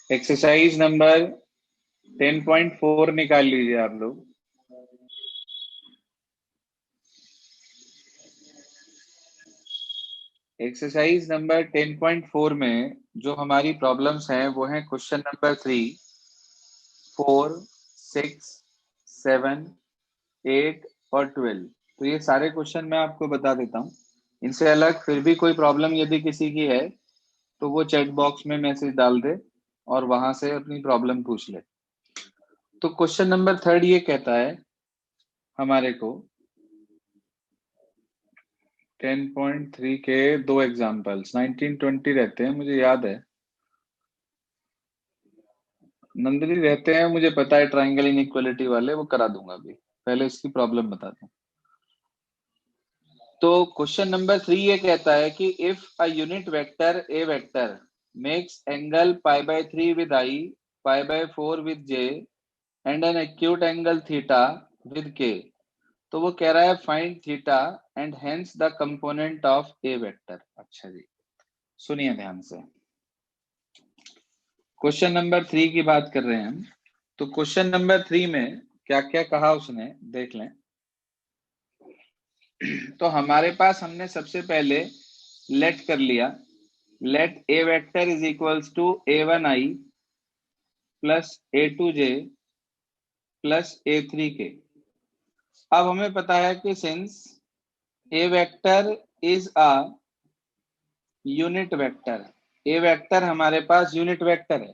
Exercise number 10.4 निकाल लीजिए आप लोग। एक्सरसाइज नंबर 10.4 में जो हमारी प्रॉब्लम्स हैं वो हैं क्वेश्चन नंबर 3, 4, 6, 7, 8 और 12। तो ये सारे क्वेश्चन मैं आपको बता देता हूँ। इनसे अलग फिर भी कोई प्रॉब्लम यदि किसी की है तो वो चैट बॉक्स में मैसेज डाल दे और वहां से अपनी प्रॉब्लम पूछ ले। तो क्वेश्चन नंबर 3 ये कहता है हमारे को 10.3 के दो एग्जाम्पल्स 1920 रहते हैं, मुझे याद है। नंदनी रहते हैं, मुझे पता है ट्राइंगल इनइक्वालिटी वाले, वो करा दूंगा अभी। पहले इसकी प्रॉब्लम बताता हूँ। तो क्वेश्चन नंबर 3 ये कहता है कि if a unit vector A vector makes angle pi by 3 with I, pi by 4 with J and an acute angle theta with के, तो वो कह रहा है find theta and hence the component of A vector. अच्छा जी, सुनिए ध्यान से। क्वेश्चन नंबर 3 की बात कर रहे हैं हम। तो क्वेश्चन नंबर 3 में क्या क्या कहा उसने देख लें। तो हमारे पास हमने सबसे पहले लेट कर लिया, let A vector is equals to a1i plus a2j plus a3k। अब हमें पता है कि since A vector is a unit vector, A vector हमारे पास यूनिट वेक्टर है।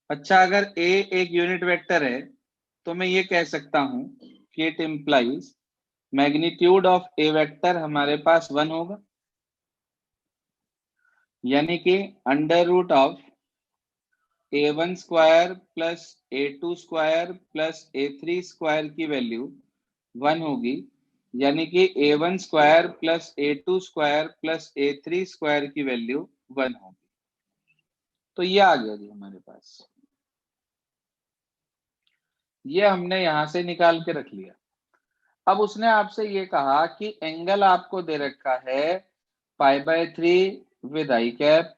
अच्छा, अगर ए एक यूनिट वेक्टर है तो मैं ये कह सकता हूं कि it implies magnitude of A vector हमारे पास 1 होगा, यानी कि under root of a1 square plus a2 square plus a3 square की वैल्यू 1 होगी, यानी कि a1 square plus a2 square plus a3 square की वैल्यू 1 होगी। तो ये आ गया जी हमारे पास, ये हमने यहां से निकाल के रख लिया। अब उसने आपसे ये कहा कि एंगल आपको दे रखा है pi by 3 with I cap,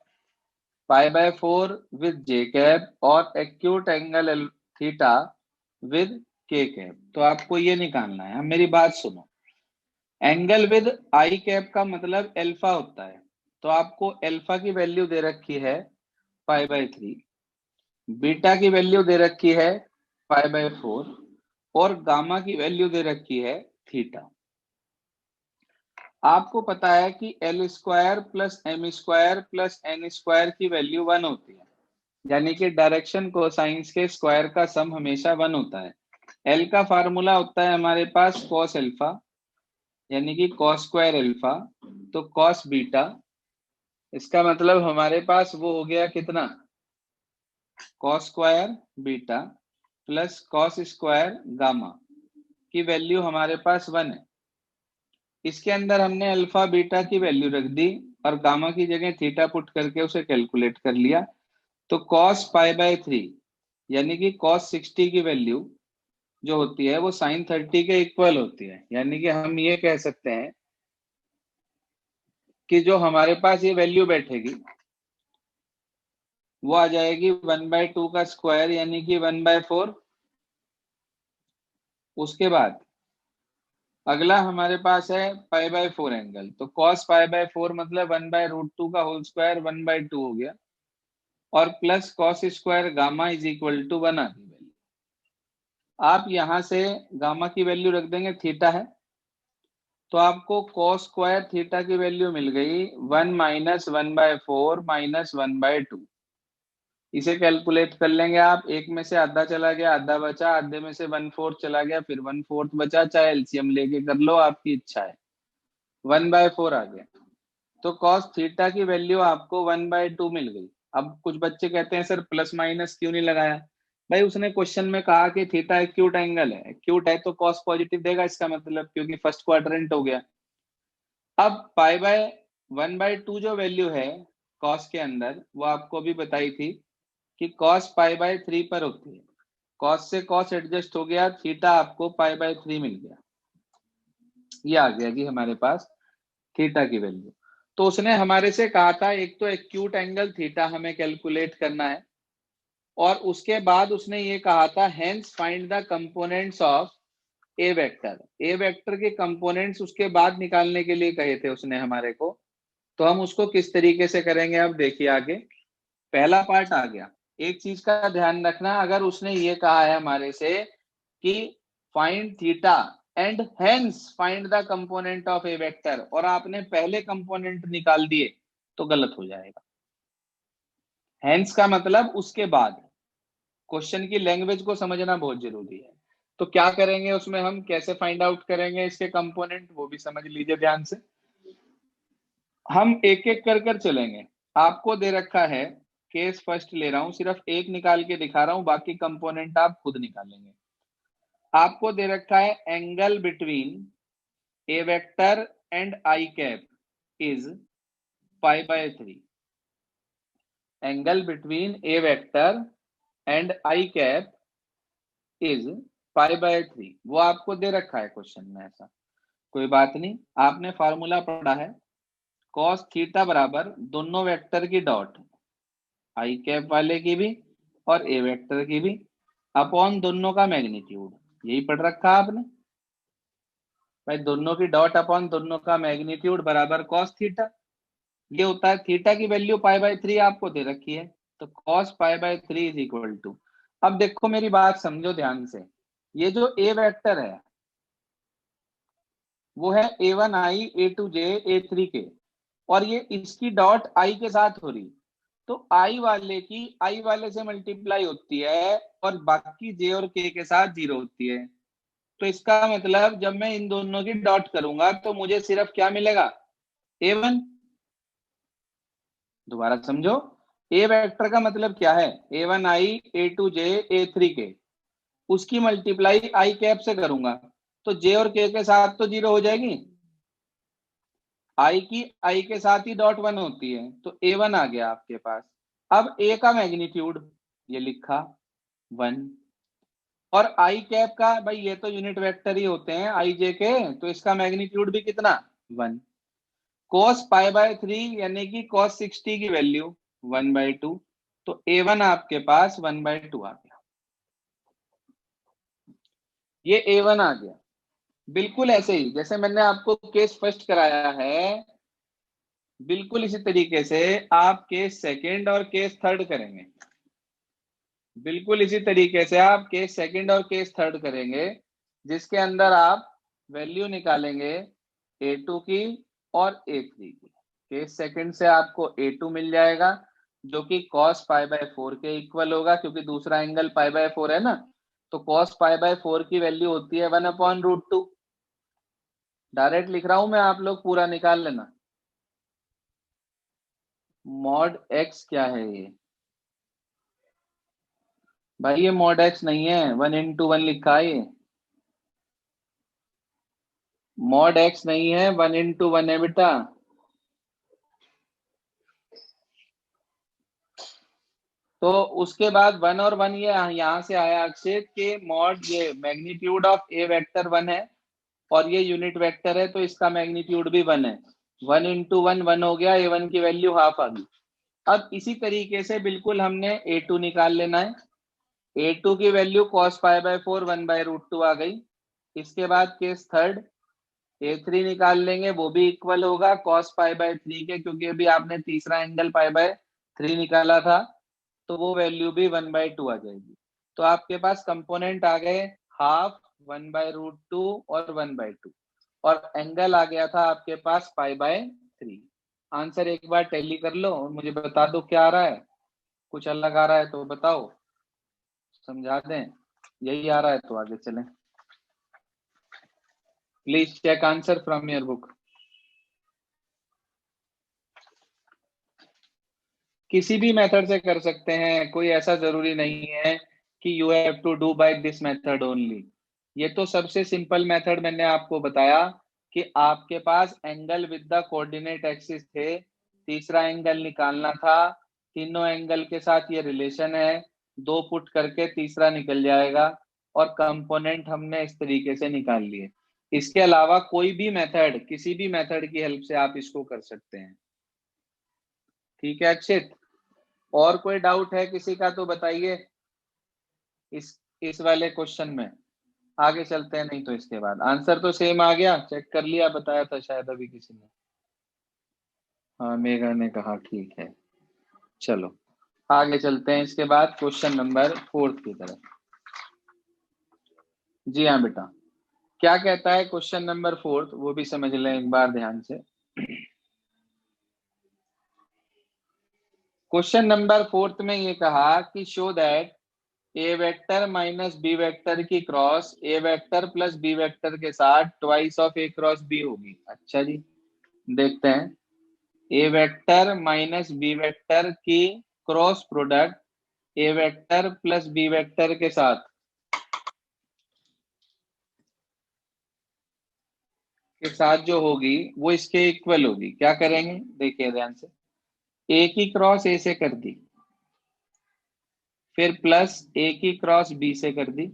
pi by 4 with J cap और एक्यूट एंगल थीटा विद के कैप। तो आपको ये निकालना है। अब मेरी बात सुनो, एंगल विद आई कैप का मतलब एल्फा होता है। तो आपको एल्फा की वैल्यू दे रखी है पाई बाय 3, बीटा की वैल्यू दे रखी है पाई बाय 4 और गामा की वैल्यू दे रखी है थीटा। आपको पता है कि L square plus M square plus N square की वैल्यू 1 होती है, यानी कि डायरेक्शन कोसाइंस के स्क्वायर का सम हमेशा 1 होता है। एल का फार्मूला होता है हमारे पास कॉस एल्फा, यानी कि कॉस स्क्वायर एल्फा, तो कॉस बीटा। इसका मतलब हमारे पास वो हो गया कितना, cos square beta plus cos square gamma की वैल्यू हमारे पास 1 है। इसके अंदर हमने अल्फा बीटा की वैल्यू रख दी और गामा की जगह थीटा पुट करके उसे कैलकुलेट कर लिया। तो cos पाई बाय 3 यानी कि cos 60 की वैल्यू जो होती है वो sin 30 के इक्वल होती है, यानी कि हम ये कह सकते हैं कि जो हमारे पास ये वैल्यू बैठेगी वो आ जाएगी 1/2 का स्क्वायर, यानी कि 1/4। उसके बाद अगला हमारे पास है पाई बाय 4 एंगल, तो cos पाई बाय 4 मतलब 1/√2 का होल स्क्वायर 1/2 हो गया और plus cos square gamma is equal to 1 आ गई वैल्यू। आप यहां से गामा की वैल्यू रख देंगे, थीटा है, तो आपको कॉस स्क्वायर थीटा की वैल्यू मिल गई 1 माइनस 1/4 माइनस 1/2। इसे कैलकुलेट कर लेंगे आप, एक में से आधा चला गया, आधा बचा, आधे में से 1/4 चला गया, फिर 1/4 बचा, चाहे एलसीएम लेके कर लो, आपकी इच्छा है। 1/4 आ गया, तो कॉस थीटा की वैल्यू आपको 1/2 मिल गई। अब कुछ बच्चे कहते हैं सर प्लस माइनस क्यों नहीं लगाया। भाई उसने क्वेश्चन में कहा कि थीटा एक्यूट एंगल है, एक्यूट है तो कॉस पॉजिटिव देगा, इसका मतलब क्योंकि फर्स्ट क्वाड्रेंट हो गया। अब पाई बाय 1/2 जो वैल्यू है कॉस के अंदर वो आपको भी बताई थी कि कॉस पाई बाय 3 पर होती है। कॉस से कॉस एडजस्ट हो गया, थीटा आपको पाई बाय 3 मिल गया। ये आ गया जी हमारे पास थीटा की वैल्यू। तो उसने हमारे से कहा था एक तो एक्यूट एंगल थीटा हमें कैलकुलेट करना है, और उसके बाद उसने ये कहा था hence find the components of A vector. A vector के कंपोनेंट्स उसके बाद निकालने के लिए कहे थे उसने हमारे को। तो हम उसको किस तरीके से करेंगे, अब देखिए आगे। पहला पार्ट आ गया। एक चीज का ध्यान रखना, अगर उसने ये कहा है हमारे से कि find theta and hence find the component of A vector, और आपने पहले कंपोनेंट निकाल दिए, तो गलत हो जाएगा। हेंस का मतलब उसके बाद। क्वेश्चन की लैंग्वेज को समझना बहुत जरूरी है। तो क्या करेंगे उसमें, हम कैसे फाइंड आउट करेंगे इसके कंपोनेंट, वो भी समझ लीजिए ध्यान से। हम एक एक कर कर चलेंगे। आपको दे रखा है, केस फर्स्ट ले रहा हूं, सिर्फ एक निकाल के दिखा रहा हूं, बाकी कंपोनेंट आप खुद निकालेंगे। आपको दे रखा है angle between a vector and i cap is π/3। Angle between a vector and i cap is π/3, वो आपको दे रखा है क्वेश्चन में। ऐसा कोई बात नहीं, आपने फार्मूला पढ़ा है, कॉस थीटा बराबर दोनों वेक्टर की डॉट, आई कैप वाले की भी और ए वेक्टर की भी, अपॉन दोनों का मैग्नीट्यूड। यही पढ़ रखा आपने भाई, दोनों की डॉट अपॉन दोनों का मैग्नीट्यूड बराबर कॉस थीटा। ये होता है, थीटा की वैल्यू π/3 आपको दे रखी है, तो cos π/3 इज इक्वल टू। अब देखो मेरी बात समझो ध्यान से, ये जो ए वेक्टर है वो है a1i a2j a3k, और ये इसकी डॉट आई के साथ हो रही, तो आई वाले की आई वाले से मल्टीप्लाई होती है और बाकी जे और के साथ जीरो होती है। तो इसका मतलब जब मैं इन दोनों की डॉट करूंगा तो मुझे सिर्फ क्या मिलेगा, a1। दोबारा समझो, ए वेक्टर का मतलब क्या है, a1i a2j a3k, उसकी मल्टीप्लाई आई कैप से करूंगा तो जे और के साथ तो जीरो हो जाएगी, आई की आई के साथ ही डॉट वन होती है, तो a1 आ गया आपके पास। अब ए का मैग्नीट्यूड ये लिखा 1, और आई कैप का भाई ये तो यूनिट वेक्टर ही होते हैं आई जे के, तो इसका मैग्नीट्यूड भी कितना 1। cos π/3 यानी कि cos 60 की वैल्यू 1/2, तो a1 आपके पास 1/2 आ गया। ये a1 आ गया। बिल्कुल ऐसे ही जैसे मैंने आपको केस फर्स्ट कराया है, बिल्कुल इसी तरीके से आप केस सेकंड और केस थर्ड करेंगे। बिल्कुल इसी तरीके से आप केस सेकंड और केस थर्ड करेंगे, जिसके अंदर आप वैल्यू निकालेंगे a2 की और a3 की। केस सेकंड से आपको a2 मिल जाएगा जो कि cos π/4 के इक्वल होगा, क्योंकि दूसरा एंगल π/4 है ना, तो cos π/4 की वैल्यू होती है 1/√2। डायरेक्ट लिख रहा हूं मैं, आप लोग पूरा निकाल लेना। मॉड x क्या है ये भाई, ये मॉड x नहीं है, 1 × 1 लिखा है ये, मॉड x नहीं है, 1 × 1 है बेटा। तो उसके बाद 1 और 1 ये यहाँ से आया अक्षेत के मॉड, ये मैग्नीट्यूड ऑफ ए वेक्टर 1 है और ये यूनिट वेक्टर है, तो इसका मैग्नीट्यूड भी 1 है। 1 × 1 1 हो गया, a1 की वैल्यू हाफ आ गई। अब इसी तरीके से बिल्कुल हमने a2 निकाल लेना है। a2 की वैल्यू cos π/4 1/√2 आ गई। इसके बाद केस थर्ड, a3 निकाल लेंगे, वो भी इक्वल होगा cos π/3 के, क्योंकि अभी आपने तीसरा एंगल π/3 निकाला था, तो वो वैल्यू भी 1/2 आ जाएगी। तो आपके पास कंपोनेंट आ गए हाफ, 1/√2 और 1/2, और एंगल आ गया था आपके पास π/3। आंसर एक बार टैली कर लो और मुझे बता दो क्या आ रहा है। कुछ अलग आ रहा है तो बताओ, समझा दें। यही आ रहा है तो आगे चलें। Please check answer from your book. किसी भी मेथड से कर सकते हैं, कोई ऐसा जरूरी नहीं है कि you have to do by this method only. ये तो सबसे सिंपल मेथड मैंने आपको बताया कि आपके पास angle with the coordinate axis थे, तीसरा एंगल निकालना था, तीनों एंगल के साथ ये रिलेशन है, दो पुट करके तीसरा निकल जाएगा, और कंपोनेंट हमने इस तरीके से निकाल लिए। इसके अलावा कोई भी मेथड, किसी भी मेथड की हेल्प से आप इसको कर सकते हैं। ठीक है अक्षित। और कोई डाउट है किसी का तो बताइए इस वाले क्वेश्चन में। आगे चलते हैं, नहीं तो इसके बाद आंसर तो सेम आ गया, चेक कर लिया, बताया था शायद अभी किसी ने। हाँ मेघा ने कहा ठीक है। चलो आगे चलते हैं इसके बाद क्वेश्चन नंबर 4 की तरफ। जी हाँ बेटा, क्या कहता है क्वेश्चन नंबर 4, वो भी समझ लें एक बार ध्यान से। क्वेश्चन नंबर 4 में ये कहा कि show that a vector minus b vector की cross a vector plus b vector के साथ twice of a cross b होगी। अच्छा जी, देखते हैं। A vector minus b vector की cross product a vector plus b vector के साथ जो होगी वो इसके इक्वल होगी। क्या करेंगे, देखिए ध्यान से। ए की क्रॉस ए से कर दी, फिर प्लस ए की क्रॉस बी से कर दी,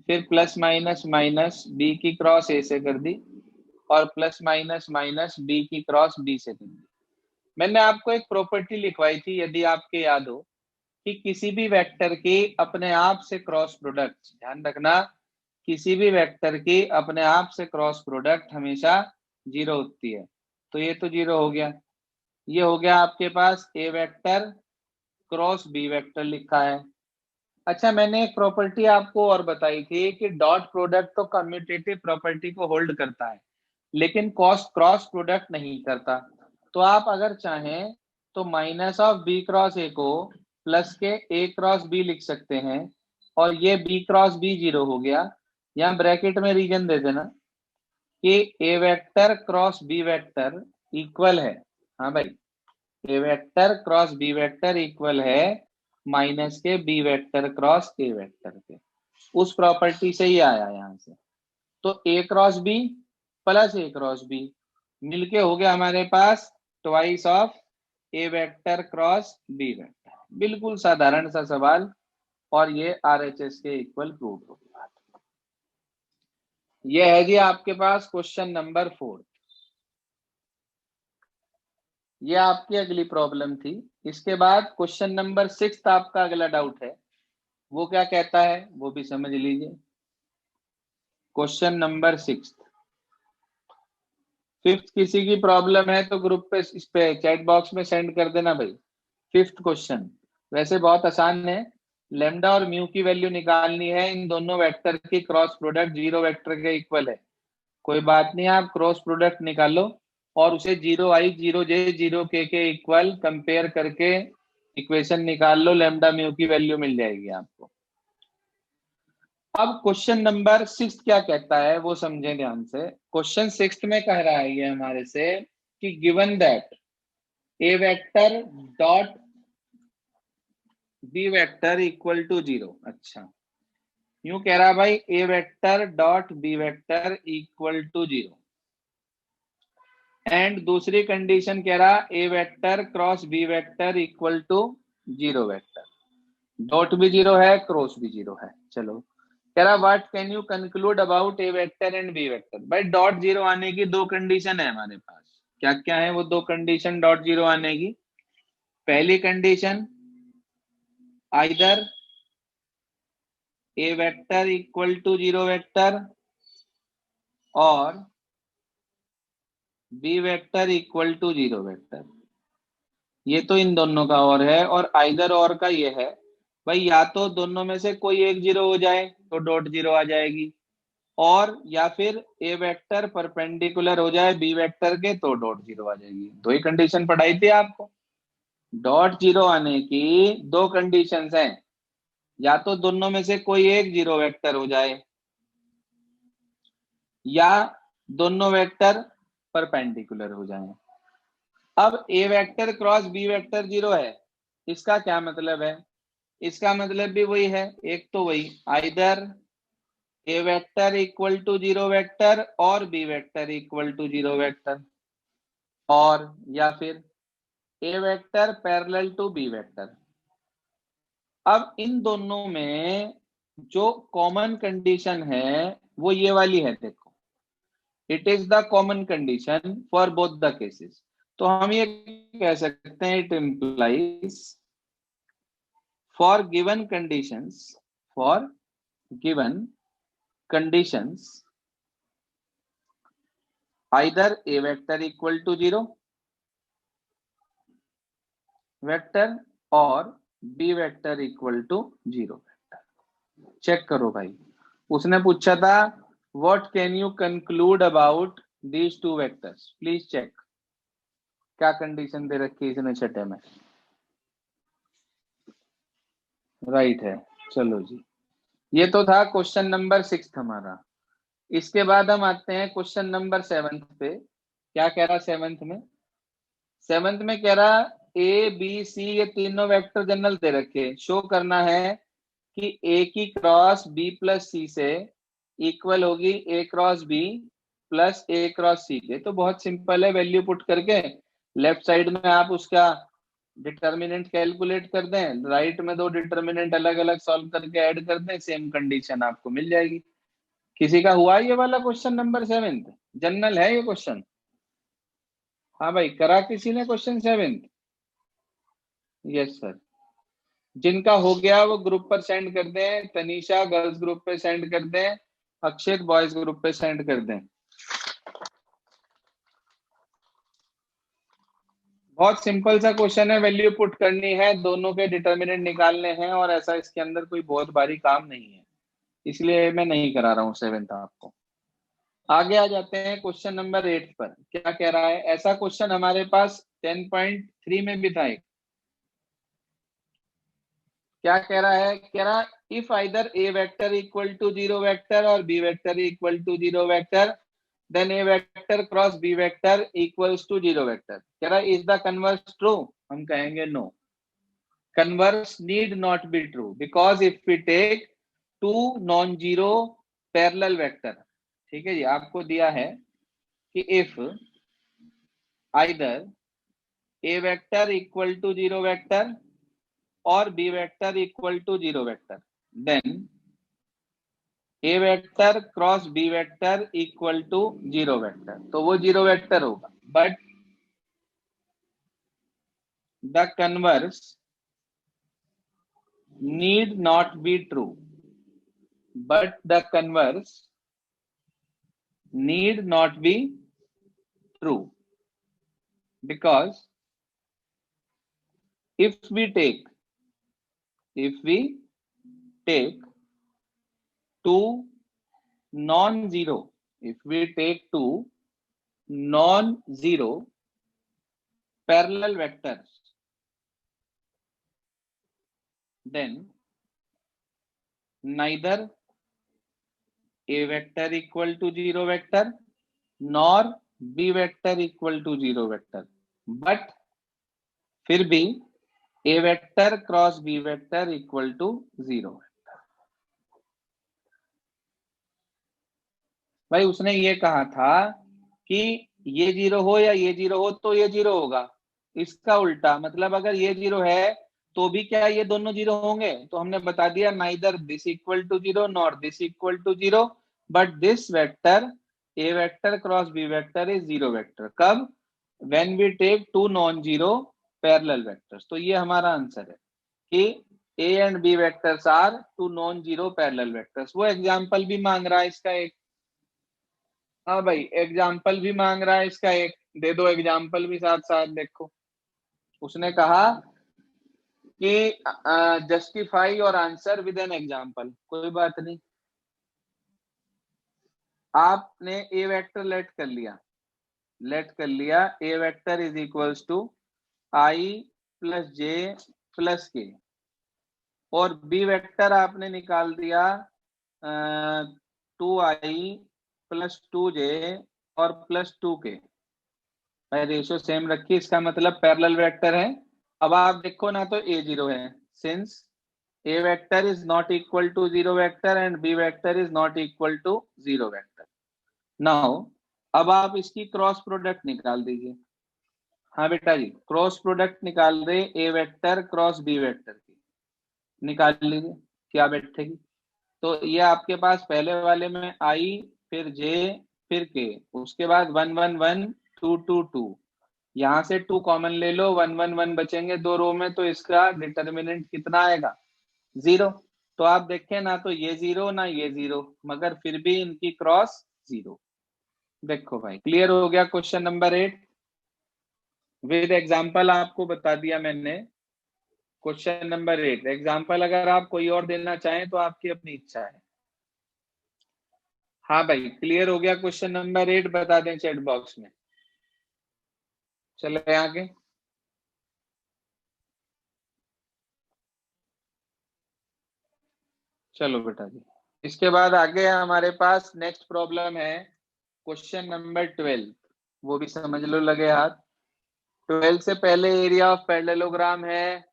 फिर प्लस माइनस माइनस बी की क्रॉस ए से कर दी, और प्लस माइनस माइनस बी की क्रॉस बी से कर दी। मैंने आपको एक प्रॉपर्टी लिखवाई थी, यदि आपके याद हो, कि किसी भी वेक्टर की अपने आप से क्रॉस प्रोडक्ट, ध्यान रखना, किसी भी वेक्टर की अपने आप से क्रॉस प्रोडक्ट हमेशा 0 होती है। तो ये तो 0 हो गया। ये हो गया आपके पास ए वेक्टर क्रॉस बी वेक्टर लिखा है। अच्छा, मैंने एक प्रॉपर्टी आपको और बताई थी कि डॉट प्रोडक्ट तो कम्यूटेटिव प्रॉपर्टी को होल्ड करता है, लेकिन क्रॉस प्रोडक्ट नहीं करता। तो आप अगर चाहें तो minus of B cross A को प्लस के ए क्रॉस बी लिख सकते हैं, और ये बी क्रॉस बी 0 हो गया। यहाँ ब्रैकेट में रीजन दे देना कि a vector cross B vector equal है, हाँ भाई, a vector cross B vector equal है माइनस के b vector cross a vector के। उस प्रॉपर्टी से ही आया यहाँ से। तो a cross b plus a cross b मिलके हो गया हमारे पास twice of A vector cross B vector. बिल्कुल साधारण सा सवाल, और ये आरएचएस के इक्वल प्रूव हो गया। ये है जी आपके पास क्वेश्चन नंबर 4। ये आपकी अगली प्रॉब्लम थी। इसके बाद क्वेश्चन नंबर 6 आपका अगला डाउट है, वो क्या कहता है वो भी समझ लीजिए। क्वेश्चन नंबर 6, 5th किसी की प्रॉब्लम है तो ग्रुप पे, इस पे चैट बॉक्स में सेंड कर देना भाई। 5th क्वेश्चन वैसे बहुत आसान है। लेमडा और म्यू की वैल्यू निकालनी है, इन दोनों वेक्टर की क्रॉस प्रोडक्ट 0 वेक्टर के इक्वल है। कोई बात नहीं, आप क्रॉस प्रोडक्ट निकालो और उसे 0i 0j 0k के इक्वल कंपेयर करके इक्वेशन निकाल लो, लेमडा म्यू की वैल्यू मिल जाएगी आपको। अब क्वेश्चन नंबर 6 क्या कहता है वो समझें ध्यान से। क्वेश्चन 6 में कह रहा है ये हमारे से कि given that a vector dot b vector equal to 0। अच्छा, यूं कह रहा भाई a vector dot b vector equal to 0, and दूसरी कंडीशन कह रहा a vector cross B vector equal to 0 vector. Dot भी 0 है, क्रॉस भी 0 है। चलो, कह रहा what can you conclude about A vector and B vector. भाई डॉट 0 आने की दो कंडीशन है हमारे पास। क्या क्या है वो दो कंडीशन डॉट 0 आने की? पहली condition, either a vector equal to 0 vector और b vector equal to 0 vector. ये तो इन दोनों का और आइदर और का ये है भाई, या तो दोनों में से कोई एक 0 हो जाए तो डॉट 0 आ जाएगी, और या फिर ए वेक्टर परपेंडिकुलर हो जाए बी वेक्टर के तो डॉट 0 आ जाएगी। दो ही कंडीशन पढ़ाई थी आपको। डॉट 0 आने की दो कंडीशंस हैं, या तो दोनों में से कोई एक 0 वेक्टर हो जाए, या दोनों वेक्टर परपेंडिकुलर हो जाएं। अब ए वेक्टर क्रॉस बी वेक्टर 0 है, इसका क्या मतलब है? इसका मतलब भी वही है, एक तो वही either a vector equal to 0 vector और b vector equal to 0 vector, और या फिर a vector parallel to b vector. अब इन दोनों में जो कॉमन कंडीशन है वो ये वाली है, देखो, it is the common condition for both the cases. तो हम ये कह सकते हैं it implies for given conditions, either a vector equal to 0 vector or b vector equal to 0 vector. Check करो भाई, उसने पूछा था what can you conclude about these two vectors, please check. क्या कंडीशन दे रखी है इसने छठे में? राइट है। चलो जी, ये तो था क्वेश्चन नंबर 6 हमारा। इसके बाद हम आते हैं क्वेश्चन नंबर 7 पे। क्या कह रहा 7th में? 7th में कह रहा ए बी सी ये तीनों वेक्टर जनरल दे रखे, शो करना है कि ए की क्रॉस बी प्लस सी से इक्वल होगी ए cross b plus a cross सी के। तो बहुत सिंपल है, वैल्यू पुट करके लेफ्ट साइड में आप उसका डिटर्मिनेंट कैलकुलेट कर दें, राइट में दो डिटर्मिनेंट अलग अलग सॉल्व करके ऐड कर दें, सेम कंडीशन आपको मिल जाएगी। किसी का हुआ ये वाला क्वेश्चन नंबर 7th? जनरल है ये क्वेश्चन? हाँ भाई, करा किसी ने क्वेश्चन 7th? Yes sir. जिनका हो गया वो ग्रुप पर सेंड कर दें। तनीषा गर्ल्स ग्रुप पे सेंड कर दें, अक्षित बॉयज ग्रुप पे सेंड कर दें। बहुत सिंपल सा क्वेश्चन है, वैल्यू पुट करनी है, दोनों के डिटर्मिनेंट निकालने हैं, और ऐसा इसके अंदर कोई बहुत भारी काम नहीं है, इसलिए मैं नहीं करा रहा हूँ 7th आपको। आगे आ जाते हैं क्वेश्चन नंबर 8 पर। क्या कह रहा है? ऐसा क्वेश्चन हमारे पास 10.3 में भी था एक। क्या कह रहा है? कह रहा if either a vector equal to 0 vector और b vector equal to 0 vector, then A vector cross B vector equals to 0 vector. कह रहा इज द कन्वर्स ट्रू? हम कहेंगे no, converse need not be true, because if we take two non zero parallel vector, ठीक है जी, आपको दिया है कि if either a vector equal to 0 vector और b vector equal to 0 vector, then A vector cross B vector equal to 0 vector, तो वो 0 वेक्टर होगा। But the converse need not be true, but the converse need not be true, because if we take two non-zero, if we take two non-zero parallel vectors, then neither a vector equal to 0 vector nor b vector equal to 0 vector, but फिर भी a vector cross b vector equal to 0 vector. भाई उसने ये कहा था कि ये 0 हो या ये 0 हो तो ये 0 होगा, इसका उल्टा मतलब अगर ये 0 है तो भी क्या ये दोनों 0 होंगे? तो हमने बता दिया neither this equal to 0 nor this equal to 0, but this vector a vector cross b vector is 0 vector. कब? When we take two non zero parallel vectors. तो ये हमारा आंसर है कि a and b vectors are two non zero parallel vectors. वो example भी मांग रहा है इसका एक। हाँ भाई, एग्जाम्पल भी मांग रहा है इसका एक, दे दो एग्जाम्पल भी साथ साथ। देखो उसने कहा कि जस्टिफाई और आंसर विद एन एग्जाम्पल। कोई बात नहीं, आपने ए वेक्टर लेट कर लिया, a vector is equals to i plus j plus k, और बी वेक्टर आपने निकाल दिया 2i प्लस 2j और प्लस 2k। भाई रेशियो सेम रखी, इसका मतलब पैरेलल वेक्टर है। अब आप देखो ना, तो a 0 है, since a vector is not equal to 0 vector and b vector is not equal to 0 vector. Now अब आप इसकी क्रॉस प्रोडक्ट निकाल दीजिए। हाँ बेटा जी, क्रॉस प्रोडक्ट निकाल दे a vector cross b vector की, निकाल लीजिए क्या बैठेगी। तो ये आपके पास पहले वाले में i फिर j फिर k, उसके बाद 1 1 1 2 2 2, यहाँ से 2 कॉमन ले लो, 1 1 1 बचेंगे दो रो में, तो इसका डिटर्मिनेंट कितना आएगा? जीरो। तो आप देखें ना तो ये जीरो ना ये जीरो, मगर फिर भी इनकी क्रॉस जीरो। देखो भाई, क्लियर हो गया क्वेश्चन नंबर 8 विद एग्जांपल आपको बता दिया मैंने। क्वेश्चन नंबर 8 एग्जांपल अगर आप कोई और देना चाहें तो आपकी अपनी इच्छा है। हाँ भाई, क्लियर हो गया क्वेश्चन नंबर 8, बता दें चैट बॉक्स में। चले आगे। चलो बेटा जी, इसके बाद आगे हमारे पास नेक्स्ट प्रॉब्लम है क्वेश्चन नंबर 12। वो भी समझ लो लगे हाथ। 12 से पहले एरिया ऑफ पैरेललोग्राम है,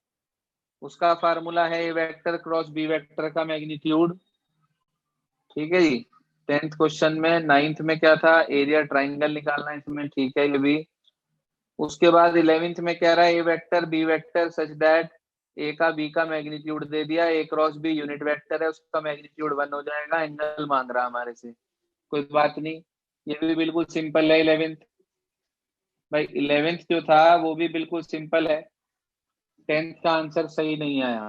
उसका फार्मूला है a vector cross B vector का मैग्नीट्यूड। ठीक है जी। 10th क्वेश्चन में, 9th में क्या था, एरिया ट्राइंगल निकालना है इसमें, ठीक है ये भी। उसके बाद 11th में कह रहा है a vector b vector such that a का बी का मैग्नीट्यूड दे दिया, a cross b unit vector है, उसका मैग्नीट्यूड 1 हो जाएगा, एंगल मांग रहा हमारे से। कोई बात नहीं, ये भी बिल्कुल सिंपल है 11th। भाई 11th जो था वो भी बिल्कुल सिंपल है। 10th का आंसर सही नहीं आया।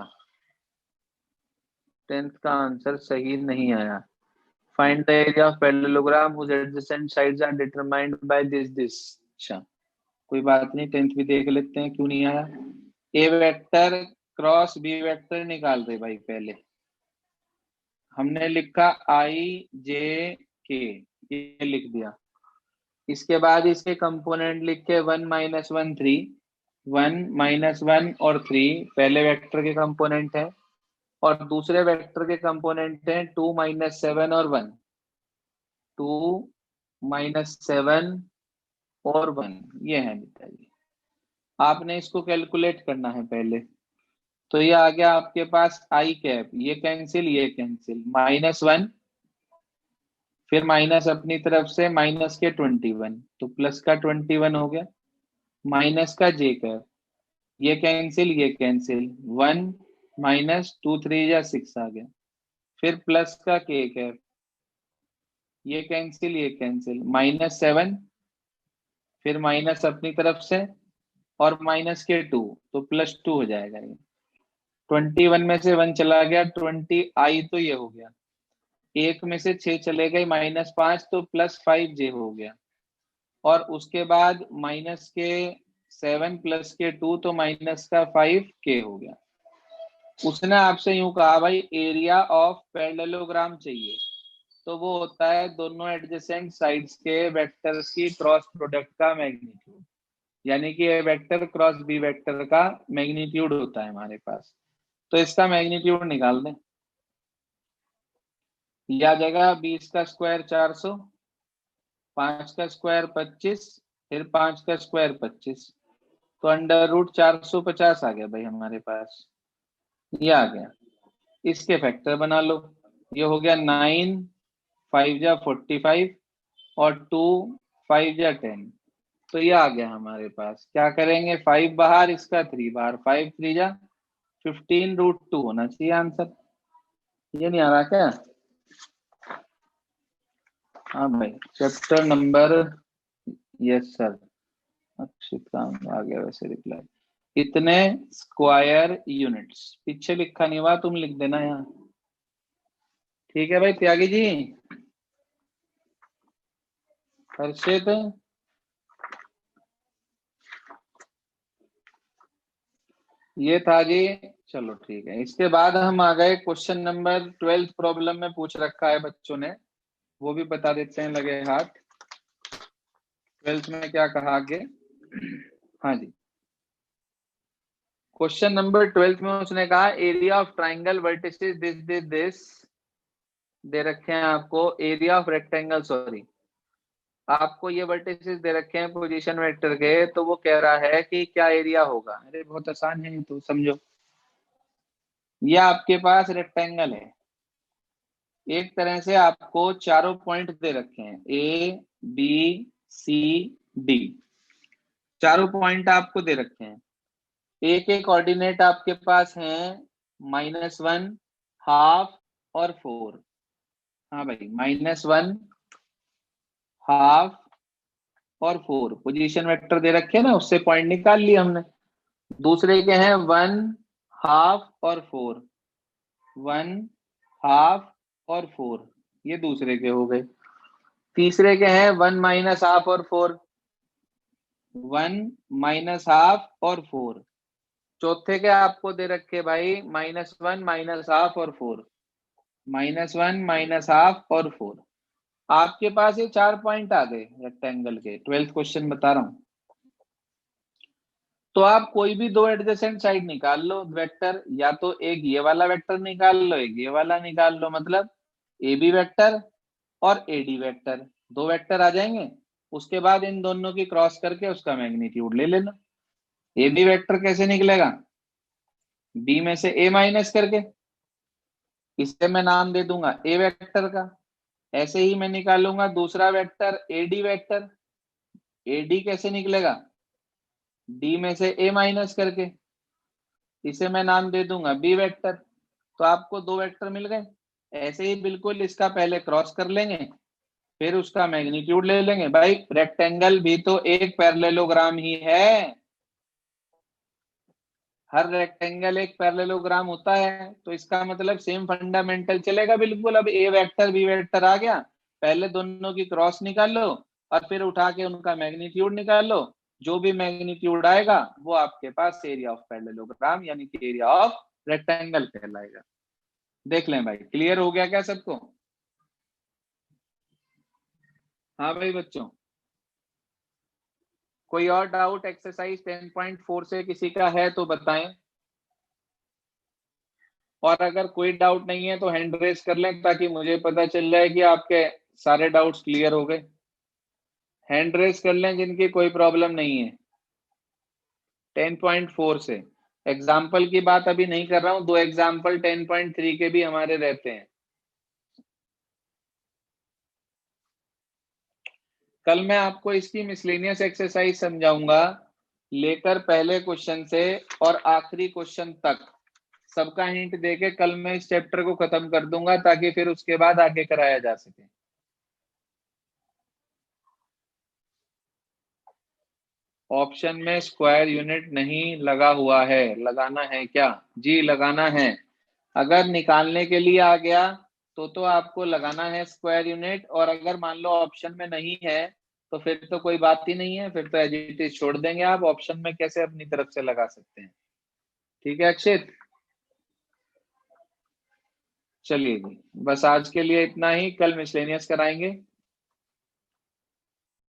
10th का आंसर सही नहीं आया। Find the area of parallelogram whose adjacent sides are determined by this। अच्छा, कोई बात नहीं, 10th भी देख लेते हैं क्यों नहीं आया। ए वेक्टर क्रॉस बी वेक्टर निकाल दे भाई। पहले हमने लिखा आई जे के, ये लिख दिया। इसके बाद इसके कंपोनेंट लिख के 1 - 1 3, 1 - 1 और 3 पहले वेक्टर के कंपोनेंट है, और दूसरे वेक्टर के कंपोनेंट हैं 2 - 7 और 1। 2 - 7 और 1, ये है बेटा जी। आपने इसको कैलकुलेट करना है पहले। तो ये आ गया आपके पास आई कैप, ये कैंसिल ये कैंसिल, -1, फिर माइनस अपनी तरफ से माइनस के 21, तो प्लस का 21 हो गया, माइनस का जे कैप, ये कैंसिल ये कैंसिल, 1 - 2 3 या 6 आ गया, फिर प्लस का के कैप, ये कैंसिल ये कैंसिल, -7, फिर माइनस अपनी तरफ से और माइनस के 2, तो +2 हो जाएगा ये। 21 में से 1 चला गया, 20 आई, तो ये हो गया। एक में से 6 चले गए, -5, तो +5 जे हो गया। और उसके बाद माइनस के 7 प्लस के 2, तो माइनस का 5 के हो गया। उसने आपसे यूं कहा भाई एरिया ऑफ पैरेललोग्राम चाहिए, तो वो होता है दोनों एडजेसेंट साइड्स के वेक्टर्स की क्रॉस प्रोडक्ट का मैग्नीट्यूड, यानी कि a vector cross B vector का मैग्नीट्यूड होता है हमारे पास। तो इसका मैग्नीट्यूड निकाल दें। यह आ जाएगा 20 का स्क्वायर 400, 5 का स्क्वायर 25, फिर 5 का स्क्वायर 25, तो √450 आ गया भाई हमारे पास। ये आ गया। इसके फैक्टर बना लो। ये हो गया 9 5 जा 45 और 2 5 जा 10, तो ये आ गया हमारे पास। क्या करेंगे, 5 बाहर, इसका 3 बाहर, 5 3 जा 15 √2 होना चाहिए आंसर। ये नहीं आ रहा क्या? हाँ भाई, chapter number, yes sir, Akshita आ गया वैसे रिप्लाई। इतने स्क्वायर यूनिट्स, पीछे लिखा नहीं हुआ, तुम लिख देना यहाँ। ठीक है भाई त्यागी जी, हर्षित, ये था जी। चलो ठीक है, इसके बाद हम आ गए क्वेश्चन नंबर 12 प्रॉब्लम में पूछ रखा है बच्चों ने, वो भी बता देते हैं लगे हाथ। 12th में क्या कहा आगे? हाँ जी, क्वेश्चन नंबर 12 में उसने कहा area of triangle vertices this they रखे हैं आपको, एरिया ऑफ रेक्टेंगल, सॉरी, आपको ये वर्टिसेस दे रखे हैं पोजीशन वेक्टर के, तो वो कह रहा है कि क्या एरिया होगा। अरे बहुत आसान है, तो समझो, ये आपके पास रेक्टेंगल है, एक तरह से आपको चारों पॉइंट दे रखे हैं, A B C D, चारों पॉइंट आपको दे रखे हैं। एक एक कोऑर्डिनेट आपके पास है -1, हाफ और 4। हाँ भाई, -1, हाफ और 4 पोजीशन वेक्टर दे रखे हैं ना, उससे पॉइंट निकाल लिया हमने। दूसरे के हैं 1, हाफ और 4, 1, हाफ और 4, ये दूसरे के हो गए। तीसरे के हैं 1 माइनस हाफ और 4, 1 माइनस हाफ और 4। चौथे के आपको दे रखे भाई -1 माइनस हाफ और 4, -1 माइनस हाफ और 4। आपके पास ये 4 पॉइंट आ गए रेक्टेंगल के, 12th क्वेश्चन बता रहा हूं। तो आप कोई भी दो एडजेसेंट साइड निकाल लो वेक्टर, या तो एक ये वाला वेक्टर निकाल लो, एक ये वाला निकाल लो, मतलब ए बी वेक्टर और ए डी वेक्टर, दो वेक्टर आ जाएंगे। उसके बाद इन दोनों की क्रॉस करके उसका मैग्नीट्यूड ले लेना। ए बी वेक्टर कैसे निकलेगा? बी में से ए माइनस करके, इससे मैं नाम दे दूंगा ए वेक्टर का। ऐसे ही मैं निकालूंगा दूसरा vector A D vector. A D कैसे निकलेगा? डी में से ए माइनस करके, इसे मैं नाम दे दूंगा बी वेक्टर। तो आपको दो वेक्टर मिल गए। ऐसे ही बिल्कुल इसका पहले क्रॉस कर लेंगे, फिर उसका मैग्नीट्यूड ले लेंगे। भाई रेक्टेंगल भी तो एक पैरेललोग्राम ही है, हर रेक्टेंगल एक पैरेललोग्राम होता है, तो इसका मतलब सेम फंडामेंटल चलेगा बिल्कुल। अब ए वेक्टर बी वेक्टर आ गया, पहले दोनों की क्रॉस निकाल लो और फिर उठा के उनका मैग्नीट्यूड निकाल लो। जो भी मैग्नीट्यूड आएगा वो आपके पास एरिया ऑफ पैरेललोग्राम यानी कि एरिया ऑफ रेक्टेंगल कहलाएगा। देख लें भाई, क्लियर हो गया क्या सबको? हाँ भाई बच्चों, कोई और डाउट एक्सरसाइज 10.4 से किसी का है तो बताएं। और अगर कोई डाउट नहीं है तो हैंड रेस कर लें ताकि मुझे पता चल जाए कि आपके सारे डाउट्स क्लियर हो गए। हैंड रेस कर लें जिनकी कोई प्रॉब्लम नहीं है 10.4 से। एग्जाम्पल की बात अभी नहीं कर रहा हूं, दो एग्जाम्पल 10.3 के भी हमारे रहते हैं। कल मैं आपको इसकी मिसलेनियस एक्सरसाइज समझाऊंगा, लेकर पहले क्वेश्चन से और आखिरी क्वेश्चन तक सबका हिंट देके कल मैं इस चैप्टर को खत्म कर दूंगा ताकि फिर उसके बाद आगे कराया जा सके। ऑप्शन में स्क्वायर यूनिट नहीं लगा हुआ है, लगाना है क्या? जी लगाना है। अगर निकालने के लिए आ गया तो आपको लगाना है स्क्वायर यूनिट, और अगर मान लो ऑप्शन में नहीं है तो फिर तो कोई बात ही नहीं है, फिर तो एज इट इज छोड़ देंगे। आप ऑप्शन में कैसे अपनी तरफ से लगा सकते हैं। ठीक है अक्षित, चलिए जी, बस आज के लिए इतना ही, कल मिसलेनियस कराएंगे।